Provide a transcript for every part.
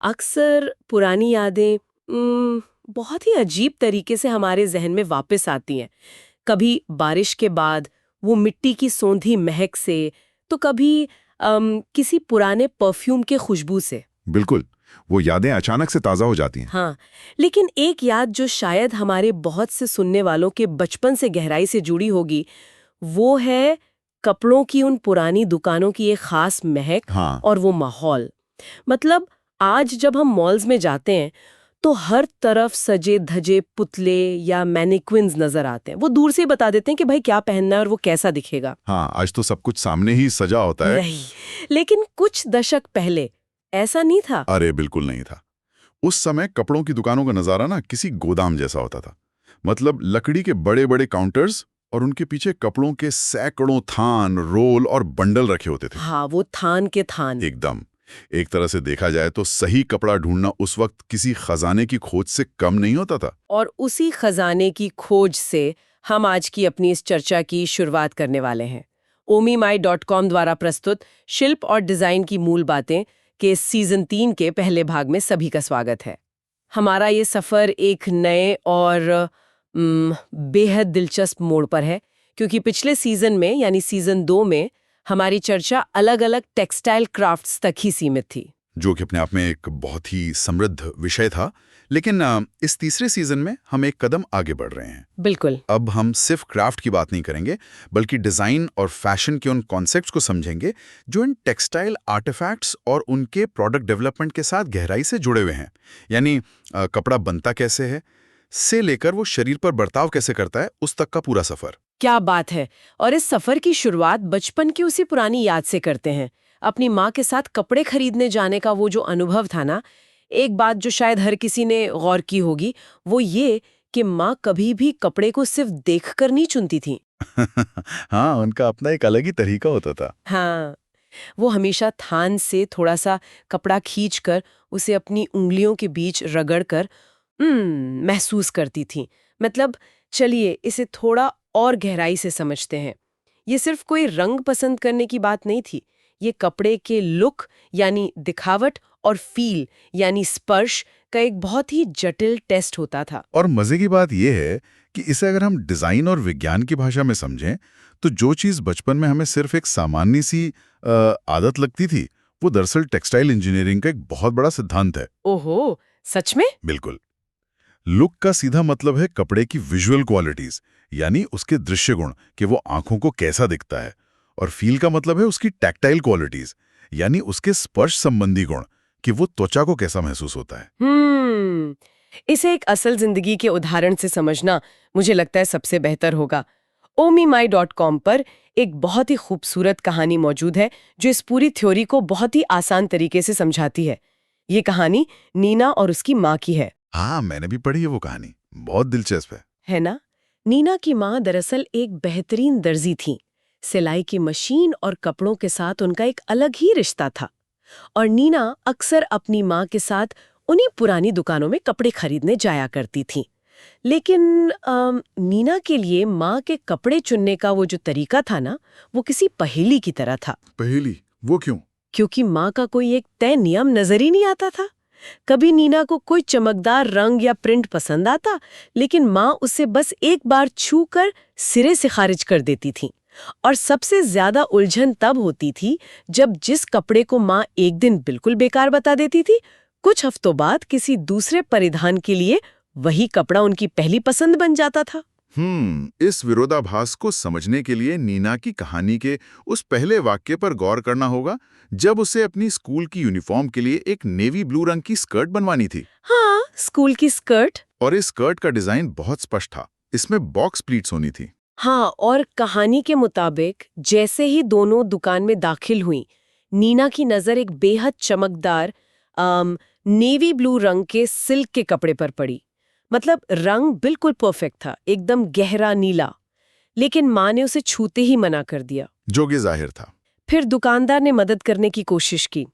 अक्सर पुरानी यादें बहुत ही अजीब तरीके से हमारे जहन में वापस आती हैं। कभी बारिश के बाद वो मिट्टी की सोंधी महक से, तो कभी किसी पुराने परफ्यूम के खुशबू से। बिल्कुल। वो यादें अचानक से ताज़ा हो जाती हैं। हाँ, लेकिन एक याद जो शायद हमारे बहुत से सुनने वालों के बचपन से गहराई से जुड़ी होगी, वो है कपड़ों की उन पुरानी दुकानों की एक खास महक हाँ। और वो माहौल। मतलब आज जब हम मॉल्स में जाते हैं तो हर तरफ सजे धजे पुतले या मैनिक्विन्स नजर आते हैं। वो दूर से ही बता देते हैं कि भाई क्या पहनना है और वो कैसा दिखेगा। हाँ, आज तो सब कुछ सामने ही सजा होता है। नहीं, लेकिन कुछ दशक पहले ऐसा नहीं था। अरे बिल्कुल नहीं था। उस समय कपड़ों की दुकानों का नज़ारा ना किसी गोदाम जैसा होता था। मतलब लकड़ी के बड़े बड़े काउंटर्स और उनके पीछे कपड़ों के सैकड़ों थान, रोल और बंडल रखे होते थे। हाँ, वो थान के थान। एकदम। एक तरह से देखा जाए तो सही कपड़ा ढूंढना उस वक्त किसी खजाने की खोज से कम नहीं होता था। और उसी खजाने की खोज से हम आज की अपनी इस चर्चा की शुरुआत करने वाले हैं। omimai.com द्वारा प्रस्तुत शिल्प और डिजाइन की मूल बातें के सीजन 3 के पहले भाग में सभी का स्वागत है। हमारा ये सफर एक नए और बेहद दिलचस्प मोड़ पर है, क्योंकि पिछले सीजन में यानी सीजन 2 में हमारी चर्चा अलग-अलग टेक्सटाइल क्राफ्ट्स तक ही सीमित थी। जो कि अपने आप में एक बहुत ही समृद्ध विषय था। लेकिन इस तीसरे सीजन में हम एक कदम आगे बढ़ रहे हैं। बिल्कुल। अब हम सिर्फ क्राफ्ट की बात नहीं करेंगे, बल्कि डिज़ाइन और फैशन के उन कॉन्सेप्ट्स को समझेंगे जो इन टेक्सटाइल आर्टिफैक्ट्स और उनके प्रोडक्ट डेवलपमेंट के साथ गहराई से जुड़े हुए हैं। यानी कपड़ा बनता कैसे है से लेकर वो शरीर पर बर्ताव कैसे करता है, उस तक का पूरा सफ़र। क्या बात है। और इस सफर की शुरुआत बचपन की उसी पुरानी याद से करते हैं। अपनी माँ के साथ कपड़े खरीदने जाने का वो जो अनुभव था ना, एक बात जो शायद हर किसी ने गौर की होगी, वो ये कि माँ कभी भी कपड़े को सिर्फ देखकर नहीं चुनती थी। हाँ, उनका अपना एक अलग ही तरीका होता था। हाँ, वो हमेशा थान से थोड़ा सा कपड़ा खींचकर उसे अपनी उंगलियों के बीच रगड़कर महसूस करती थी। मतलब चलिए इसे थोड़ा और गहराई से समझते हैं। ये सिर्फ कोई रंग पसंद करने की बात नहीं थी। ये कपड़े के लुक यानी दिखावट और फील यानी स्पर्श का एक बहुत ही जटिल टेस्ट होता था। और मजे की बात यह है कि इसे अगर हम डिजाइन और विज्ञान की भाषा में समझें, तो जो चीज बचपन में हमें सिर्फ एक सामान्य सी आदत लगती थी, वो दरअसल टेक्सटाइल इंजीनियरिंग का एक बहुत बड़ा सिद्धांत है। ओहो, सच में? बिल्कुल। लुक का सीधा मतलब है कपड़े की विजुअल क्वालिटीज, यानी उसके दृश्य गुण, कि वो आंखों को कैसा दिखता है। और फील का मतलब है उसकी टैक्टाइल क्वालिटीज, यानी उसके स्पर्श संबंधी गुण, कि वो त्वचा को कैसा महसूस होता है। इसे एक असल जिंदगी के उदाहरण से समझना मुझे लगता है सबसे बेहतर होगा। omimai.com पर एक बहुत ही खूबसूरत कहानी मौजूद है जो इस पूरी थ्योरी को बहुत ही आसान तरीके से समझाती है। ये कहानी नीना और उसकी माँ की है। हाँ, मैंने भी पढ़ी है वो कहानी, बहुत दिलचस्प है ना? नीना की माँ दरअसल एक बेहतरीन दर्जी थी। सिलाई की मशीन और कपड़ों के साथ उनका एक अलग ही रिश्ता था। और नीना अक्सर अपनी माँ के साथ उन्हीं पुरानी दुकानों में कपड़े खरीदने जाया करती थी। लेकिन नीना के लिए माँ के कपड़े चुनने का वो जो तरीका था ना, वो किसी पहेली की तरह था। पहेली? वो क्यों? क्योंकि माँ का कोई एक तय नियम नजर ही नहीं आता था। कभी नीना को कोई चमकदार रंग या प्रिंट पसंद आता, लेकिन माँ उसे बस एक बार छू कर सिरे से खारिज कर देती थी। और सबसे ज्यादा उलझन तब होती थी जब जिस कपड़े को माँ एक दिन बिल्कुल बेकार बता देती थी, कुछ हफ्तों बाद किसी दूसरे परिधान के लिए वही कपड़ा उनकी पहली पसंद बन जाता था। इस विरोधाभास को समझने के लिए नीना की कहानी के उस पहले वाक्य पर गौर करना होगा, जब उसे अपनी स्कूल की यूनिफॉर्म के लिए एक नेवी ब्लू रंग की स्कर्ट बनवानी थी। हाँ, स्कूल की स्कर्ट। और इस स्कर्ट का डिजाइन बहुत स्पष्ट था। इसमें बॉक्स प्लीट्स होनी थी। हाँ, और कहानी के मुताबिक जैसे ही दोनों दुकान में दाखिल हुई, नीना की नजर एक बेहद चमकदार नेवी ब्लू रंग के सिल्क के कपड़े पर पड़ी। मतलब रंग बिल्कुल परफेक्ट था, एकदम गहरा नीला। लेकिन माँ ने उसे छूते ही मना कर दिया, जो कि जाहिर था। फिर दुकानदार ने मदद करने की कोशिश की।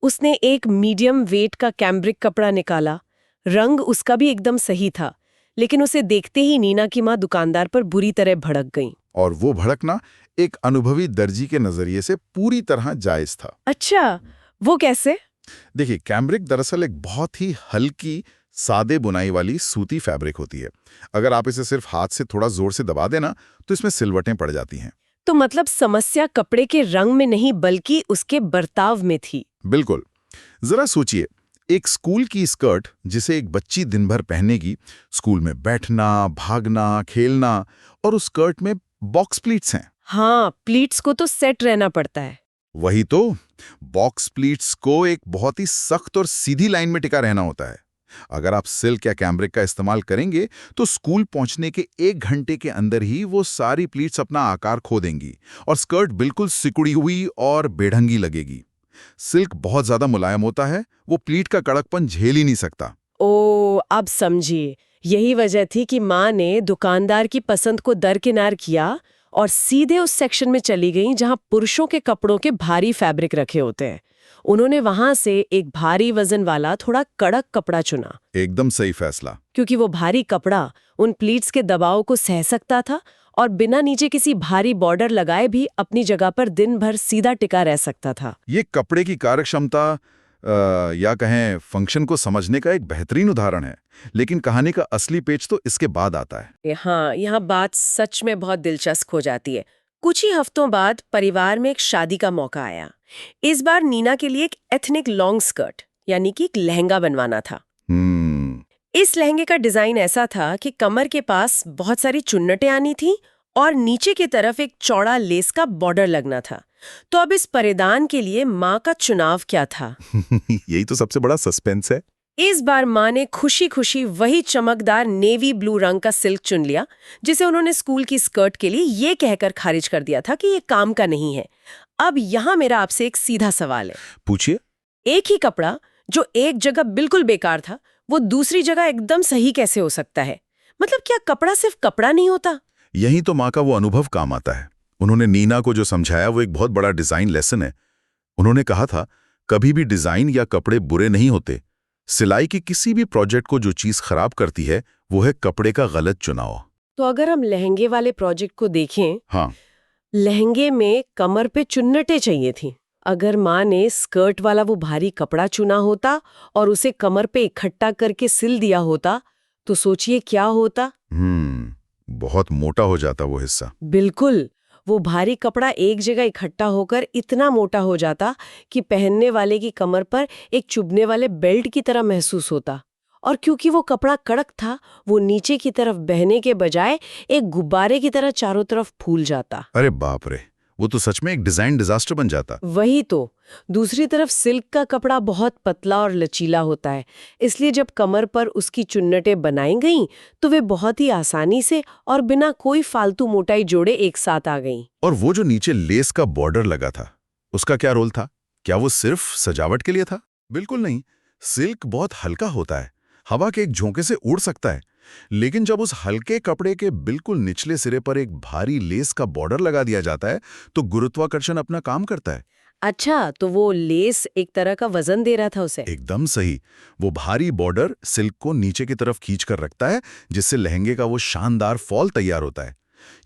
उसने एक मीडियम वेट का कैम्ब्रिक कपड़ा निकाला। रंग उसका भी एकदम सही था, लेकिन उसे देखते ही नीना की माँ दुकानदार पर बुरी तरह भड़क गईं। और वो भड़कना एक अनुभवी दर्जी के नजरिए से पूरी तरह जायज था। अच्छा, वो कैसे? देखिए, कैम्ब्रिक दरअसल एक बहुत ही हल्की, सादे बुनाई वाली सूती फैब्रिक होती है। अगर आप इसे सिर्फ हाथ से थोड़ा जोर से दबा देना, तो इसमें सिलवटें पड़ जाती हैं। तो मतलब समस्या कपड़े के रंग में नहीं बल्कि उसके बर्ताव में थी। बिल्कुल। जरा सोचिए, एक स्कूल की स्कर्ट जिसे एक बच्ची दिन भर पहनेगी, स्कूल में बैठना, भागना, खेलना, और उस स्कर्ट में बॉक्स प्लीट्स हैं। हाँ, प्लीट्स को तो सेट रहना पड़ता है। वही तो, बॉक्स प्लीट्स को एक बहुत ही सख्त और सीधी लाइन में टिका रहना होता है। अगर आप सिल्क या कैम्ब्रिक का इस्तेमाल करेंगे तो स्कूल पहुंचने के 1 घंटे के अंदर ही वो सारी प्लीट्स अपना आकार खो देंगी और स्कर्ट बिल्कुल सिकुड़ी हुई और बेढंगी लगेगी। सिल्क बहुत ज्यादा मुलायम होता है, वो प्लीट का कड़कपन झेल ही नहीं सकता। ओ, अब समझिए। यही वजह थी कि माँ ने दुकानदार की पसंद को दरकिनार किया और सीधे उस सेक्शन में चली गई जहाँ पुरुषों के कपड़ों के भारी फैब्रिक रखे होते हैं। उन्होंने वहां से एक भारी वजन वाला थोड़ा कड़क कपड़ा चुना, एकदम सही फैसला। क्योंकि वो भारी कपड़ा उन प्लीट्स के दबाव को सह सकता था और बिना नीचे किसी भारी बॉर्डर लगाए भी अपनी जगह पर दिन भर सीधा टिका रह सकता था। ये कपड़े की कार्यक्षमता या कहें फंक्शन को समझने का एक बेहतरीन उदाहरण है। लेकिन कहानी का असली पेच तो इसके बाद आता है। हाँ, यहाँ बात सच में बहुत दिलचस्प हो जाती है। कुछ ही हफ्तों बाद परिवार में एक शादी का मौका आया। इस बार नीना के लिए एक एथनिक लॉन्ग स्कर्ट यानी कि एक लहंगा बनवाना था। इस लहंगे का डिजाइन ऐसा था कि कमर के पास बहुत सारी चुन्नटें आनी थी और नीचे की तरफ एक चौड़ा लेस का बॉर्डर लगना था। तो अब इस परिधान के लिए माँ का चुनाव क्या था? यही तो सबसे बड़ा सस्पेंस है। इस बार माँ ने खुशी खुशी वही चमकदार नेवी ब्लू रंग का सिल्क चुन लिया, जिसे उन्होंने स्कूल की स्कर्ट के लिए ये कहकर खारिज कर दिया था कि ये काम का नहीं है। अब यहाँ मेरा आपसे एक सीधा सवाल है। पूछिए। एक ही कपड़ा जो एक जगह बिल्कुल बेकार था, वो दूसरी जगह एकदम सही कैसे हो सकता है? मतलब क्या कपड़ा सिर्फ कपड़ा नहीं होता? यही तो माँ का वो अनुभव काम आता है। उन्होंने नीना को जो समझाया वो एक बहुत बड़ा डिजाइन लेसन है। उन्होंने कहा था, कभी भी डिजाइन या कपड़े बुरे नहीं होते। सिलाई के किसी भी प्रोजेक्ट को जो चीज खराब करती है वो है कपड़े का गलत चुनाव। तो अगर हम लहंगे वाले प्रोजेक्ट को देखें, हाँ, लहंगे में कमर पे चुन्नटें चाहिए थी। अगर माँ ने स्कर्ट वाला वो भारी कपड़ा चुना होता और उसे कमर पे इकट्ठा करके सिल दिया होता, तो सोचिए क्या होता। बहुत मोटा हो जाता वो हिस्सा। बिल्कुल, वो भारी कपड़ा एक जगह इकट्ठा होकर इतना मोटा हो जाता कि पहनने वाले की कमर पर एक चुभने वाले बेल्ट की तरह महसूस होता। और क्योंकि वो कपड़ा कड़क था, वो नीचे की तरफ बहने के बजाय एक गुब्बारे की तरह चारों तरफ फूल जाता। अरे बाप रे, वो तो सच में एक डिजाइन डिजास्टर बन जाता। वही तो। दूसरी तरफ सिल्क का कपड़ा बहुत पतला और लचीला होता है, इसलिए जब कमर पर उसकी चुन्नटें बनाई गईं तो वे बहुत ही आसानी से और बिना कोई फालतू मोटाई जोड़े एक साथ आ गईं। और वो जो नीचे लेस का बॉर्डर लगा था, उसका क्या रोल था? क्या वो सिर्फ सजावट के लिए था? बिल्कुल नहीं। सिल्क बहुत हल्का होता है, हवा के एक झोंके से उड़ सकता है। लेकिन जब उस हल्के कपड़े के बिल्कुल निचले सिरे पर एक भारी लेस का बॉर्डर लगा दिया जाता है तो गुरुत्वाकर्षण अपना काम करता है। अच्छा, तो वो लेस एक तरह का वजन दे रहा था उसे। एकदम सही। वो भारी बॉर्डर सिल्क को नीचे की तरफ खींच कर रखता है, जिससे लहंगे का वो शानदार फॉल तैयार होता है।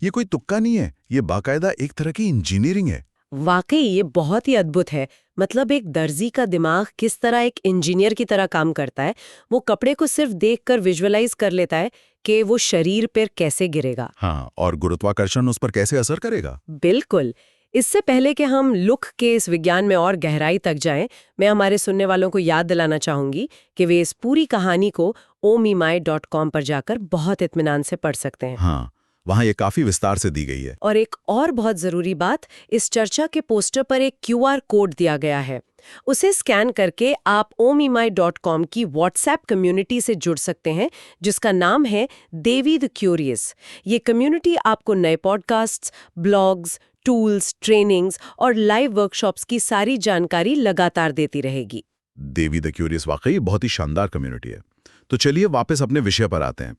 ये कोई तुक्का नहीं है, ये बाकायदा एक तरह की इंजीनियरिंग है। वाकई ये बहुत ही अद्भुत है। मतलब एक दर्जी का दिमाग किस तरह एक इंजीनियर की तरह काम करता है। वो कपड़े को सिर्फ देखकर विजुअलाइज कर लेता है कि वो शरीर पर कैसे गिरेगा। हाँ, और गुरुत्वाकर्षण उस पर कैसे असर करेगा। बिल्कुल। इससे पहले कि हम लुक के इस विज्ञान में और गहराई तक जाएं, मैं हमारे सुनने वालों को याद दिलाना चाहूंगी कि वे इस पूरी कहानी को omimai.com पर जाकर बहुत इत्मीनान से पढ़ सकते हैं। हाँ, वहाँ ये काफी विस्तार से दी गई है। और एक और बहुत जरूरी बात, इस चर्चा के पोस्टर पर एक QR कोड दिया गया है। उसे स्कैन करके आप omimai.com की व्हाट्सएप कम्युनिटी से जुड़ सकते हैं, जिसका नाम है देवी द क्यूरियस। ये कम्युनिटी आपको नए पॉडकास्ट्स, ब्लॉग्स, टूल्स, ट्रेनिंग्स और लाइव वर्कशॉप्स की सारी जानकारी लगातार देती रहेगी। देवी द क्यूरियस वाकई बहुत ही शानदार कम्युनिटी है। तो चलिए वापस अपने विषय पर आते हैं।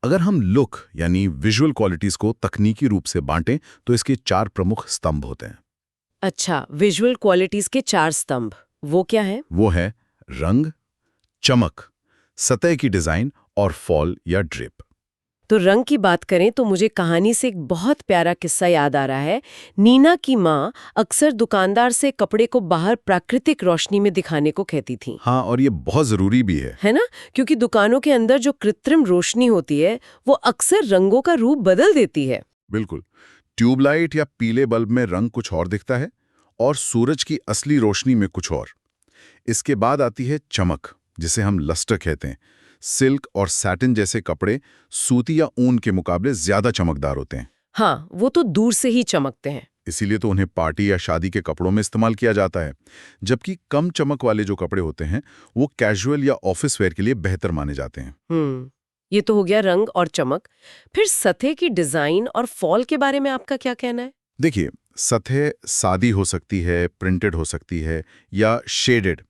अगर हम लुक यानी विजुअल क्वालिटीज को तकनीकी रूप से बांटें तो इसके 4 प्रमुख स्तंभ होते हैं। अच्छा, विजुअल क्वालिटीज के 4 स्तंभ, वो क्या है? वो है रंग, चमक, सतह की डिजाइन और फॉल या ड्रिप। तो रंग की बात करें तो मुझे कहानी से एक बहुत प्यारा किस्सा याद आ रहा है। नीना की माँ अक्सर दुकानदार से कपड़े को बाहर प्राकृतिक रोशनी में दिखाने को कहती थी। हाँ, और ये बहुत जरूरी भी है ना? क्योंकि दुकानों के अंदर जो कृत्रिम रोशनी होती है वो अक्सर रंगों का रूप बदल देती है। बिल्कुल। ट्यूबलाइट या पीले बल्ब में रंग कुछ और दिखता है और सूरज की असली रोशनी में कुछ और। इसके बाद आती है चमक, जिसे हम लस्टर कहते हैं। सिल्क और सैटिन जैसे कपड़े सूती या ऊन के मुकाबले ज्यादा चमकदार होते हैं। हाँ, वो तो दूर से ही चमकते हैं। इसीलिए तो उन्हें पार्टी या शादी के कपड़ों में इस्तेमाल किया जाता है। जबकि कम चमक वाले जो कपड़े होते हैं वो कैजुअल या ऑफिस वेयर के लिए बेहतर माने जाते हैं। ये तो हो गया रंग और चमक। फिर सतह की डिजाइन और फॉल के बारे में आपका क्या कहना है? देखिए, सतह सादी हो सकती है, प्रिंटेड हो सकती है या शेडेड।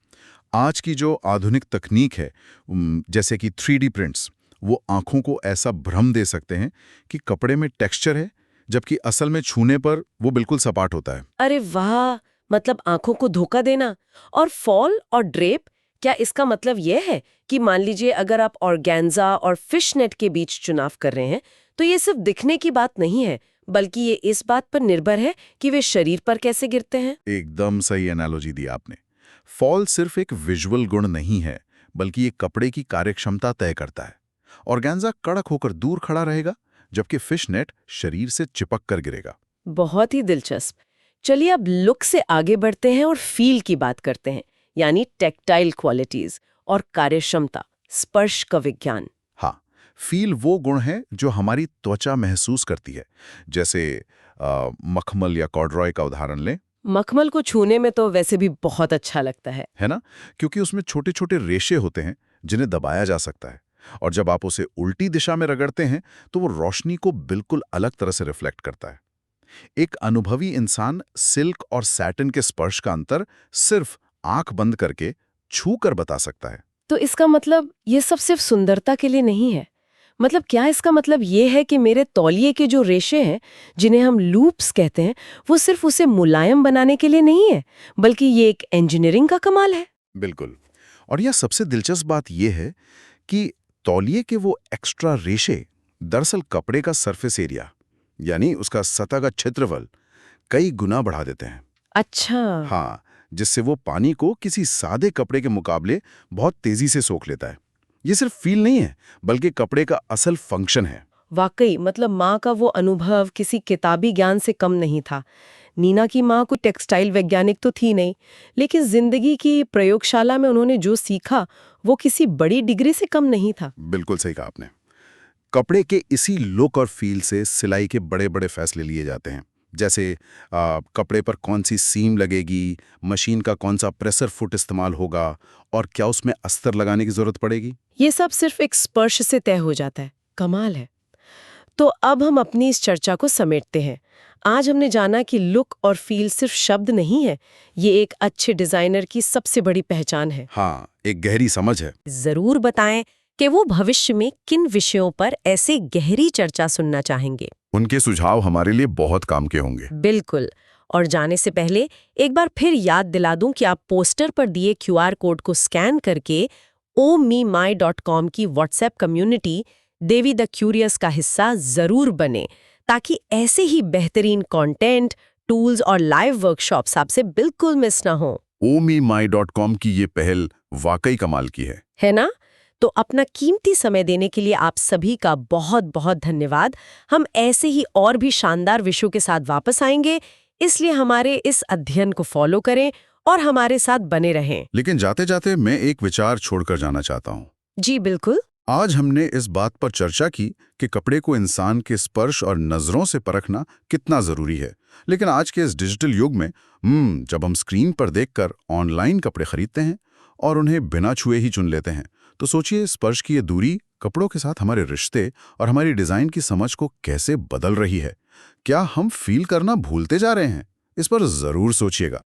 आज की जो आधुनिक तकनीक है, जैसे कि 3D प्रिंट्स, वो आंखों को ऐसा भ्रम दे सकते हैं कि कपड़े में टेक्सचर है, जबकि असल में छूने पर वो बिल्कुल सपाट होता है। अरे वाह, मतलब आंखों को धोखा देना। और फॉल और ड्रेप, क्या इसका मतलब यह है कि मान लीजिए अगर आप ऑर्गेन्जा और फिश नेट के बीच चुनाव कर रहे हैं तो ये सिर्फ दिखने की बात नहीं है, बल्कि ये इस बात पर निर्भर है कि वे शरीर पर कैसे गिरते हैं? एकदम सही एनालॉजी दी आपने। फॉल सिर्फ एक विजुअल गुण नहीं है, बल्कि ये कपड़े की कार्यक्षमता तय करता है। ऑर्गेन्जा कड़क होकर दूर खड़ा रहेगा, जबकि फिश नेट शरीर से चिपक कर गिरेगा। बहुत ही दिलचस्प। चलिए अब लुक से आगे बढ़ते हैं और फील की बात करते हैं, यानी टेक्टाइल क्वालिटीज और कार्यक्षमता, स्पर्श का विज्ञान। हाँ, फील वो गुण है जो हमारी त्वचा महसूस करती है। जैसे मखमल या कॉर्डरॉय का उदाहरण लें। मखमल को छूने में तो वैसे भी बहुत अच्छा लगता है ना? क्योंकि उसमें छोटे छोटे रेशे होते हैं जिन्हें दबाया जा सकता है, और जब आप उसे उल्टी दिशा में रगड़ते हैं तो वो रोशनी को बिल्कुल अलग तरह से रिफ्लेक्ट करता है। एक अनुभवी इंसान सिल्क और सैटिन के स्पर्श का अंतर सिर्फ आंख बंद करके छू कर बता सकता है। तो इसका मतलब ये सब सिर्फ सुंदरता के लिए नहीं है? मतलब क्या इसका मतलब ये है कि मेरे तौलिए के जो रेशे हैं, जिन्हें हम लूप्स कहते हैं, वो सिर्फ उसे मुलायम बनाने के लिए नहीं है, बल्कि ये एक इंजीनियरिंग का कमाल है? बिल्कुल। और यह सबसे दिलचस्प बात यह है कि तौलिए के वो एक्स्ट्रा रेशे दरअसल कपड़े का सरफेस एरिया, यानी उसका सतह का क्षेत्रफल, कई गुना बढ़ा देते हैं। अच्छा। हाँ, जिससे वो पानी को किसी सादे कपड़े के मुकाबले बहुत तेजी से सोख लेता है। ये सिर्फ फील नहीं है, बल्कि कपड़े का असल फंक्शन है। वाकई, मतलब माँ का वो अनुभव किसी किताबी ज्ञान से कम नहीं था। नीना की माँ कोई टेक्सटाइल वैज्ञानिक तो थी नहीं, लेकिन जिंदगी की प्रयोगशाला में उन्होंने जो सीखा वो किसी बड़ी डिग्री से कम नहीं था। बिल्कुल सही कहा आपने। कपड़े के इसी लुक और फील से सिलाई के बड़े बड़े फैसले लिए जाते हैं। जैसे कपड़े पर कौन सी सीम लगेगी, मशीन का कौन सा प्रेशर फुट इस्तेमाल होगा, और क्या उसमें अस्तर लगाने की जरूरत पड़ेगी। ये सब सिर्फ एक स्पर्श से तय हो जाता है। कमाल है। तो अब हम अपनी इस चर्चा को समेटते हैं। आज हमने जाना कि लुक और फील सिर्फ शब्द नहीं है, ये एक अच्छे डिजाइनर की सबसे बड़ी पहचान है। हाँ, एक गहरी समझ है। जरूर बताएं कि वो भविष्य में किन विषयों पर ऐसे गहरी चर्चा सुनना चाहेंगे। उनके सुझाव हमारे लिए बहुत काम के होंगे। बिल्कुल। और जाने से पहले एक बार फिर याद दिला दूं कि आप पोस्टर पर दिए QR कोड को स्कैन करके omemai.com की WhatsApp community Devi the curious का हिस्सा जरूर बने, ताकि ऐसे ही बेहतरीन कंटेंट, टूल्स और लाइव वर्कशॉप्स आपसे बिल्कुल मिस ना हो। omemai.com की ये पहल वाकई कमाल की है ना? तो अपना कीमती समय देने के लिए आप सभी का बहुत बहुत धन्यवाद। हम ऐसे ही और भी शानदार विषयों के साथ वापस आएंगे, इसलिए हमारे इस अध्ययन को फॉलो करें और हमारे साथ बने रहें। लेकिन जाते जाते मैं एक विचार छोड़कर जाना चाहता हूँ। जी बिल्कुल। आज हमने इस बात पर चर्चा की कि कपड़े को इंसान के स्पर्श और नजरों से परखना कितना जरूरी है। लेकिन आज के इस डिजिटल युग में जब हम स्क्रीन पर देखकर ऑनलाइन कपड़े खरीदते हैं और उन्हें बिना छुए ही चुन लेते हैं, तो सोचिए स्पर्श की ये दूरी कपड़ों के साथ हमारे रिश्ते और हमारी डिजाइन की समझ को कैसे बदल रही है। क्या हम फील करना भूलते जा रहे हैं? इस पर जरूर सोचिएगा।